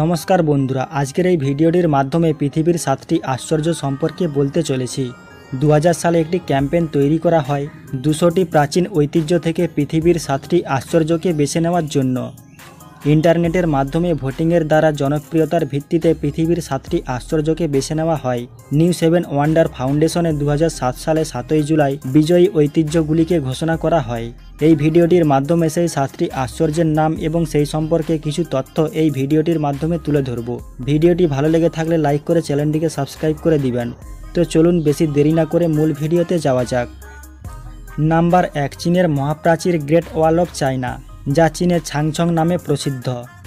নমস্কার বন্ধুরা, আজকের এই ভিডিওটির মাধ্যমে পৃথিবীর 7টি আশ্চর্য সম্পর্কে বলতে চলেছি। 2000 সালে একটি ক্যাম্পেইন তৈরি করা হয় 200টি প্রাচীন ঐতিহ্য থেকে পৃথিবীর 7টি আশ্চর্যকে বেছে নেওয়ার জন্য। ইন্টারনেটের মাধ্যমে ভোটিংয়ের দ্বারা জনপ্রিয়তার ভিত্তিতে পৃথিবীর 7টি আশ্চর্যকে বেছে নেওয়া হয়। নিউ 7 ওয়ান্ডার ফাউন্ডেশনে 2007 সালে 7ই জুলাই বিজয়ী ঐতিহ্যগুলিকে ঘোষণা করা হয়। এই ভিডিওটির মাধ্যমে সেই 7টি আশ্চর্যের নাম এবং সেই সম্পর্কে কিছু তথ্য এই ভিডিওটির মাধ্যমে তুলে ধরব। ভিডিওটি ভালো লেগে থাকলে লাইক করে চ্যানেলটিকে সাবস্ক্রাইব করে দিবেন। তো চলুন বেশি দেরি না করে মূল ভিডিওতে যাওয়া যাক। নাম্বার 1, চীনের মহাপ্রাচীর গ্রেট ওয়াল অফ চায়না, যা চীনের ছাংছং নামে প্রসিদ্ধ।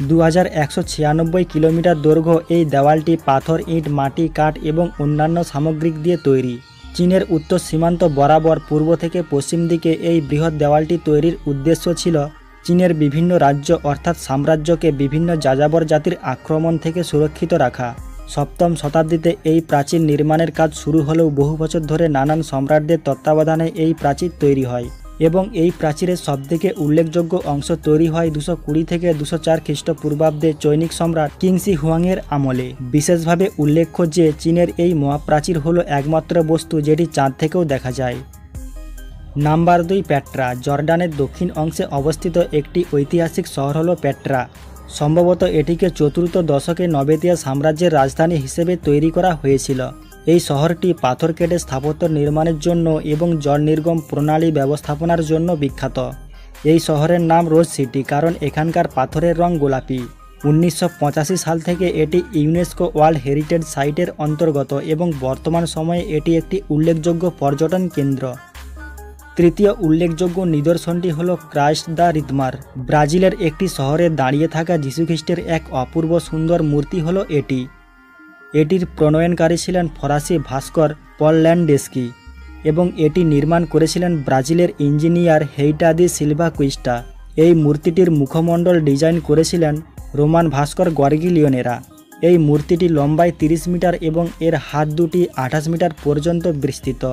2196 কিলোমিটার দৈর্ঘ্য এই দেওয়ালটি পাথর, ইট, মাটি, কাঠ এবং অন্যান্য সামগ্রী দিয়ে তৈরি। চীনের উত্তর সীমান্ত বরাবর পূর্ব থেকে পশ্চিম দিকে এই বৃহৎ দেওয়ালটি তৈরির উদ্দেশ্য ছিল চীনের বিভিন্ন রাজ্য অর্থাৎ সাম্রাজ্যকে বিভিন্ন যাযাবর জাতির আক্রমণ থেকে সুরক্ষিত রাখা। 7ম শতাব্দীতে এই প্রাচীর নির্মাণের কাজ শুরু হলেও বহু বছর ধরে নানান সম্রাটদের তত্ত্বাবধানে এই প্রাচীর তৈরি হয় এবং এই প্রাচীরের সবথেকে উল্লেখযোগ্য অংশ তৈরি হয় 220 থেকে 204 খ্রিস্টপূর্বাব্দে চৈনিক সম্রাট কিং শি হুয়াংয়ের আমলে। বিশেষভাবে উল্লেখ্য যে চীনের এই মহাপ্রাচীর হলো একমাত্র বস্তু যেটি চাঁদ থেকেও দেখা যায়। নাম্বার 2, পেট্রা, জর্ডানের দক্ষিণ অংশে অবস্থিত একটি ঐতিহাসিক শহর হলো পেট্রা। সম্ভবত এটিকে 4th দশকে নবেতীয় সাম্রাজ্যের রাজধানী হিসেবে তৈরি করা হয়েছিল। এই শহরটি পাথর কেটে স্থাপত্য নির্মাণের জন্য এবং জল নির্গম প্রণালী ব্যবস্থাপনার জন্য বিখ্যাত। এই শহরের নাম রোজ সিটি কারণ এখানকার পাথরের রং গোলাপি। 1985 সাল থেকে এটি ইউনেস্কো ওয়ার্ল্ড হেরিটেজ সাইটের অন্তর্গত এবং বর্তমান সময়ে এটি একটি উল্লেখযোগ্য পর্যটন কেন্দ্র। তৃতীয় উল্লেখযোগ্য নিদর্শনটি হল ক্রাইস্ট দ্য রিদমার। ব্রাজিলের একটি শহরে দাঁড়িয়ে থাকা যীশুখ্রিস্টের এক অপূর্ব সুন্দর মূর্তি হল এটি। এটির প্রণয়নকারী ছিলেন ফরাসি ভাস্কর পল ল্যান্ডেস্কি এবং এটি নির্মাণ করেছিলেন ব্রাজিলের ইঞ্জিনিয়ার হেইটা দি সিলভা কুইস্টা। এই মূর্তিটির মুখমণ্ডল ডিজাইন করেছিলেন রোমান ভাস্কর গর্গিলিওনেরা। এই মূর্তিটি লম্বায় 30 মিটার এবং এর হাত দুটি 28 মিটার পর্যন্ত বিস্তৃত।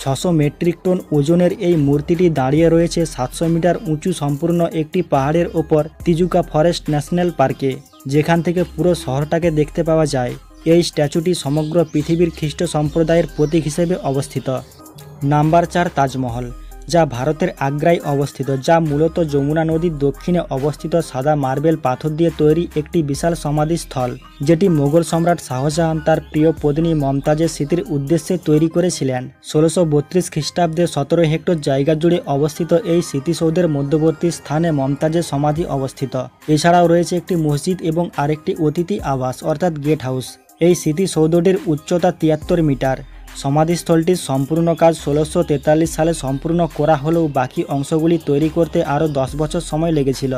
600 মেট্রিক টন ওজনের এই মূর্তিটি দাঁড়িয়ে রয়েছে 700 মিটার উঁচু সম্পূর্ণ একটি পাহাড়ের ওপর তিজুকা ফরেস্ট ন্যাশনাল পার্কে, যেখান থেকে পুরো শহরটাকে দেখতে পাওয়া যায়। এই স্ট্যাচুটি সমগ্র পৃথিবীর খ্রিস্ট সম্প্রদায়ের প্রতীক হিসেবে অবস্থিত। নাম্বার 4, তাজমহল, যা ভারতের আগ্রায় অবস্থিত, যা মূলত যমুনা নদীর দক্ষিণে অবস্থিত সাদা মার্বেল পাথর দিয়ে তৈরি একটি বিশাল সমাধিস্থল, যেটি মোগল সম্রাট শাহজাহান তার প্রিয় পত্নী মমতাজের স্মৃতির উদ্দেশ্যে তৈরি করেছিলেন। 1632 খ্রিস্টাব্দে 17 হেক্টর জায়গা জুড়ে অবস্থিত এই স্মৃতিসৌধের মধ্যবর্তী স্থানে মমতাজের সমাধি অবস্থিত। এছাড়াও রয়েছে একটি মসজিদ এবং আরেকটি অতিথি আবাস অর্থাৎ গেট হাউস। এই স্মৃতিসৌধটির উচ্চতা 73 মিটার। সমাধিস্থলটির সম্পূর্ণ কাজ 1643 সালে সম্পূর্ণ করা হলেও বাকি অংশগুলি তৈরি করতে আরও 10 বছর সময় লেগেছিল।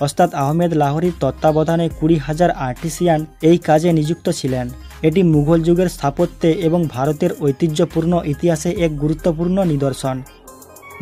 ওস্তাদ আহমেদ লাহোরির তত্ত্বাবধানে 20,000 আর্টিসিয়ান এই কাজে নিযুক্ত ছিলেন। এটি মুঘল যুগের স্থাপত্যে এবং ভারতের ঐতিহ্যপূর্ণ ইতিহাসে এক গুরুত্বপূর্ণ নিদর্শন।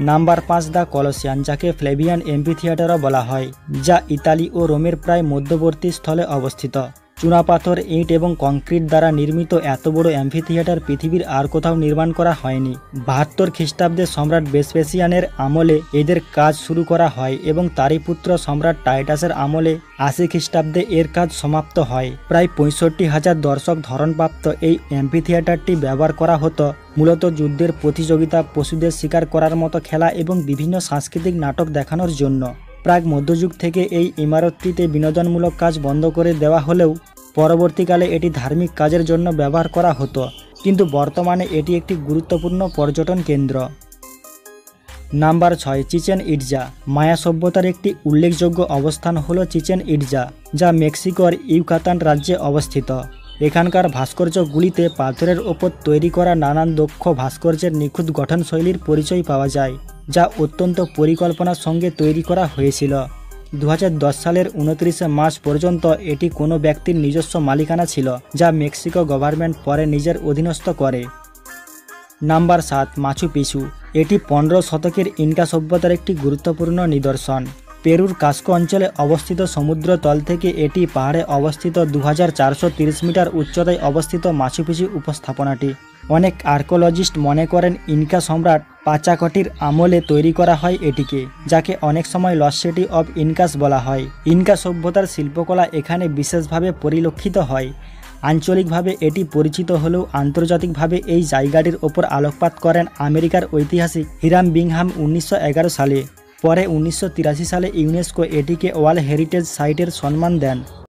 নাম্বার 5, দ্য কলোসিয়াম, যাকে ফ্লেভিয়ান এম্পিথিয়েটারও বলা হয়, যা ইতালি ও রোমের প্রায় মধ্যবর্তী স্থলে অবস্থিত। চুনাপাথর, ইট এবং কংক্রিট দ্বারা নির্মিত এত বড় অ্যাম্ফিথিয়েটার পৃথিবীর আর কোথাও নির্মাণ করা হয়নি। 72 খ্রিস্টাব্দে সম্রাট ভেসপেসিয়ানের আমলে এদের কাজ শুরু করা হয় এবং তারই পুত্র সম্রাট টাইটাসের আমলে 80 খ্রিস্টাব্দে এর কাজ সমাপ্ত হয়। প্রায় 65,000 দর্শক ধারণপ্রাপ্ত এই অ্যাম্ফিথিয়েটারটি ব্যবহার করা হতো মূলত যুদ্ধের প্রতিযোগিতা, পশুদের শিকার করার মতো খেলা এবং বিভিন্ন সাংস্কৃতিক নাটক দেখানোর জন্য। প্রাক মধ্যযুগ থেকে এই ইমারতটিতে বিনোদনমূলক কাজ বন্ধ করে দেওয়া হলেও পরবর্তীকালে এটি ধার্মিক কাজের জন্য ব্যবহার করা হতো, কিন্তু বর্তমানে এটি একটি গুরুত্বপূর্ণ পর্যটন কেন্দ্র। নাম্বার 6, চিচেন ইটজা, মায়া সভ্যতার একটি উল্লেখযোগ্য অবস্থান হল চিচেন ইটজা, যা মেক্সিকোর ইউকাতান রাজ্যে অবস্থিত। এখানকার ভাস্কর্যগুলিতে পাথরের ওপর তৈরি করা নানান দক্ষ ভাস্কর্যের নিখুঁত গঠনশৈলীর পরিচয় পাওয়া যায়, যা অত্যন্ত পরিকল্পনার সঙ্গে তৈরি করা হয়েছিল। 2010 সালের 29 মার্চ পর্যন্ত এটি কোনো ব্যক্তির নিজস্ব মালিকানা ছিল, যা মেক্সিকো গভর্নমেন্ট পরে নিজের অধীনস্থ করে। নাম্বার 7, মাচু পিছু, এটি 15 শতকের ইনকা সভ্যতার একটি গুরুত্বপূর্ণ নিদর্শন। পেরুর কাস্কো অঞ্চলে অবস্থিত সমুদ্র তল থেকে এটি পাহাড়ে অবস্থিত 2430 মিটার উচ্চতায় অবস্থিত মাচু পিছু উপস্থাপনাটি অনেক আর্কোলজিস্ট মনে করেন ইনকা সম্রাট পাচাকটির আমলে তৈরি করা হয় এটিকে, যাকে অনেক সময় লস্ট সিটি অব ইনকাস বলা হয়। ইনকা সভ্যতার শিল্পকলা এখানে বিশেষভাবে পরিলক্ষিত হয়। আঞ্চলিকভাবে এটি পরিচিত হলেও আন্তর্জাতিকভাবে এই জায়গাটির ওপর আলোকপাত করেন আমেরিকার ঐতিহাসিক হিরাম বিংহাম 1911 সালে। পরে 1983 সালে ইউনেস্কো এটিকে ওয়ার্ল্ড হেরিটেজ সাইটের সম্মান দেন।